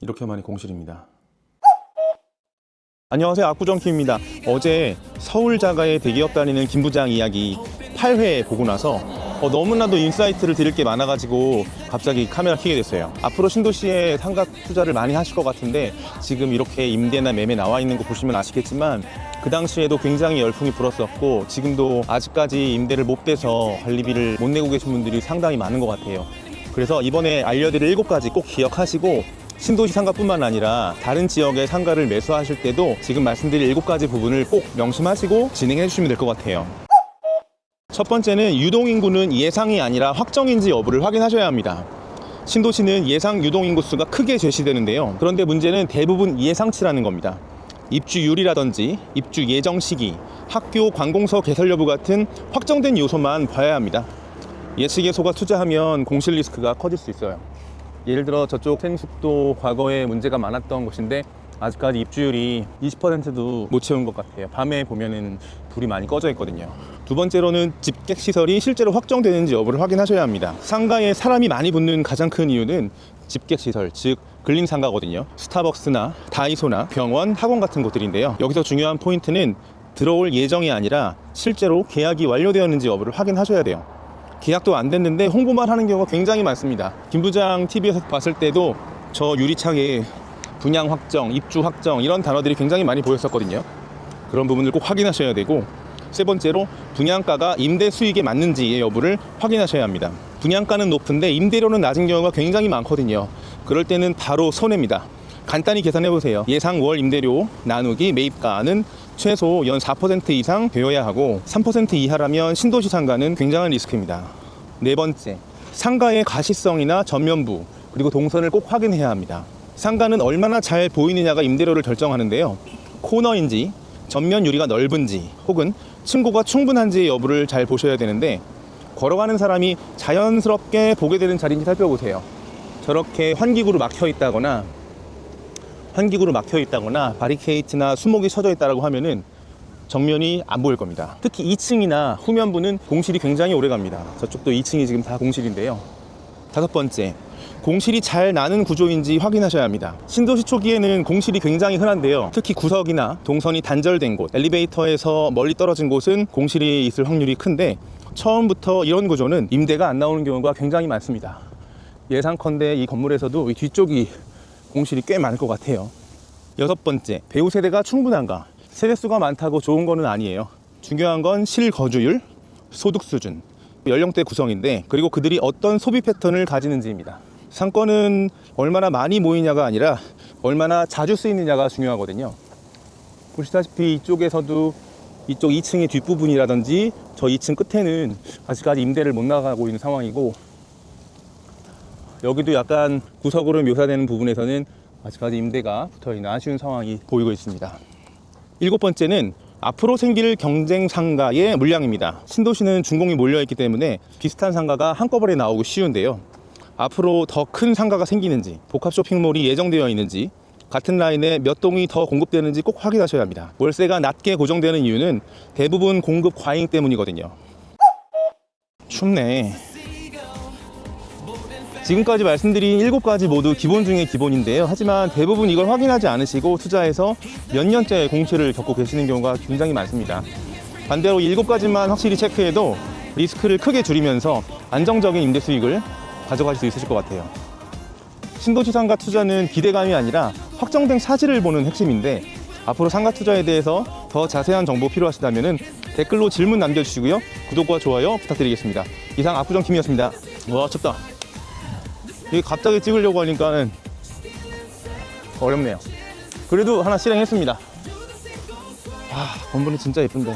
이렇게 많이 공실입니다. 안녕하세요, 압구정킴입니다. 어제 서울 자가의 대기업 다니는 김 부장 이야기 8회 보고 나서 너무나도 인사이트를 드릴 게 많아가지고 갑자기 카메라 켜게 됐어요. 앞으로 신도시에 상가 투자를 많이 하실 것 같은데 지금 이렇게 임대나 매매 나와 있는 거 보시면 아시겠지만 그 당시에도 굉장히 열풍이 불었었고 지금도 아직까지 임대를 못 빼서 관리비를 못 내고 계신 분들이 상당히 많은 것 같아요. 그래서 이번에 알려드릴 7가지 꼭 기억하시고 신도시 상가뿐만 아니라 다른 지역의 상가를 매수하실 때도 지금 말씀드릴 7가지 부분을 꼭 명심하시고 진행해 주시면 될 것 같아요. 첫 번째는 유동인구는 예상이 아니라 확정인지 여부를 확인하셔야 합니다. 신도시는 예상 유동인구수가 크게 제시되는데요. 그런데 문제는 대부분 예상치라는 겁니다. 입주율이라든지 입주 예정 시기, 학교 관공서 개설 여부 같은 확정된 요소만 봐야 합니다. 예측 예소가 투자하면 공실 리스크가 커질 수 있어요. 예를 들어 저쪽 생숙도 과거에 문제가 많았던 곳인데 아직까지 입주율이 20%도 못 채운 것 같아요. 밤에 보면은 불이 많이 꺼져 있거든요. 두 번째로는 집객시설이 실제로 확정되는지 여부를 확인하셔야 합니다. 상가에 사람이 많이 붙는 가장 큰 이유는 집객시설, 즉 근린상가거든요. 스타벅스나 다이소나 병원, 학원 같은 곳들인데요. 여기서 중요한 포인트는 들어올 예정이 아니라 실제로 계약이 완료되었는지 여부를 확인하셔야 돼요. 계약도 안 됐는데 홍보만 하는 경우가 굉장히 많습니다. 김 부장 TV에서 봤을 때도 저 유리창에 분양 확정, 입주 확정 이런 단어들이 굉장히 많이 보였었거든요. 그런 부분을 꼭 확인하셔야 되고, 세 번째로 분양가가 임대 수익에 맞는지의 여부를 확인하셔야 합니다. 분양가는 높은데 임대료는 낮은 경우가 굉장히 많거든요. 그럴 때는 바로 손해입니다. 간단히 계산해 보세요. 예상 월 임대료 나누기 매입가는 최소 연 4% 이상 되어야 하고 3% 이하라면 신도시 상가는 굉장한 리스크입니다. 네 번째, 상가의 가시성이나 전면부 그리고 동선을 꼭 확인해야 합니다. 상가는 얼마나 잘 보이느냐가 임대료를 결정하는데요. 코너인지 전면 유리가 넓은지 혹은 층고가 충분한지의 여부를 잘 보셔야 되는데 걸어가는 사람이 자연스럽게 보게 되는 자리인지 살펴보세요. 저렇게 환기구로 막혀 있다거나 바리케이트나 수목이 쳐져 있다고 하면은 정면이 안 보일 겁니다. 특히 2층이나 후면부는 공실이 굉장히 오래 갑니다. 저쪽도 2층이 지금 다 공실인데요. 다섯 번째, 공실이 잘 나는 구조인지 확인하셔야 합니다. 신도시 초기에는 공실이 굉장히 흔한데요. 특히 구석이나 동선이 단절된 곳, 엘리베이터에서 멀리 떨어진 곳은 공실이 있을 확률이 큰데 처음부터 이런 구조는 임대가 안 나오는 경우가 굉장히 많습니다. 예상컨대 이 건물에서도 이 뒤쪽이 공실이 꽤 많을 것 같아요. 여섯 번째, 배우 세대가 충분한가? 세대수가 많다고 좋은 거는 아니에요. 중요한 건 실거주율, 소득 수준, 연령대 구성인데 그리고 그들이 어떤 소비 패턴을 가지는지입니다. 상권은 얼마나 많이 모이냐가 아니라 얼마나 자주 쓰이느냐가 중요하거든요. 보시다시피 이쪽에서도 이쪽 2층의 뒷부분이라든지 저 2층 끝에는 아직까지 임대를 못 나가고 있는 상황이고, 여기도 약간 구석으로 묘사되는 부분에서는 아직까지 임대가 붙어있는 아쉬운 상황이 보이고 있습니다. 일곱 번째는 앞으로 생길 경쟁 상가의 물량입니다. 신도시는 준공이 몰려있기 때문에 비슷한 상가가 한꺼번에 나오기 쉬운데요. 앞으로 더 큰 상가가 생기는지, 복합 쇼핑몰이 예정되어 있는지, 같은 라인에 몇 동이 더 공급되는지 꼭 확인하셔야 합니다. 월세가 낮게 고정되는 이유는 대부분 공급 과잉 때문이거든요. 춥네. 지금까지 말씀드린 7가지 모두 기본 중에 기본인데요. 하지만 대부분 이걸 확인하지 않으시고 투자해서 몇 년째 공실을 겪고 계시는 경우가 굉장히 많습니다. 반대로 7가지만 확실히 체크해도 리스크를 크게 줄이면서 안정적인 임대 수익을 가져가실 수 있으실 것 같아요. 신도시 상가 투자는 기대감이 아니라 확정된 사실을 보는 핵심인데, 앞으로 상가 투자에 대해서 더 자세한 정보 필요하시다면 댓글로 질문 남겨주시고요. 구독과 좋아요 부탁드리겠습니다. 이상 압구정킴이었습니다. 와, 춥다. 이게 갑자기 찍으려고 하니까는 어렵네요. 그래도 하나 실행했습니다. 건물이 진짜 예쁜데.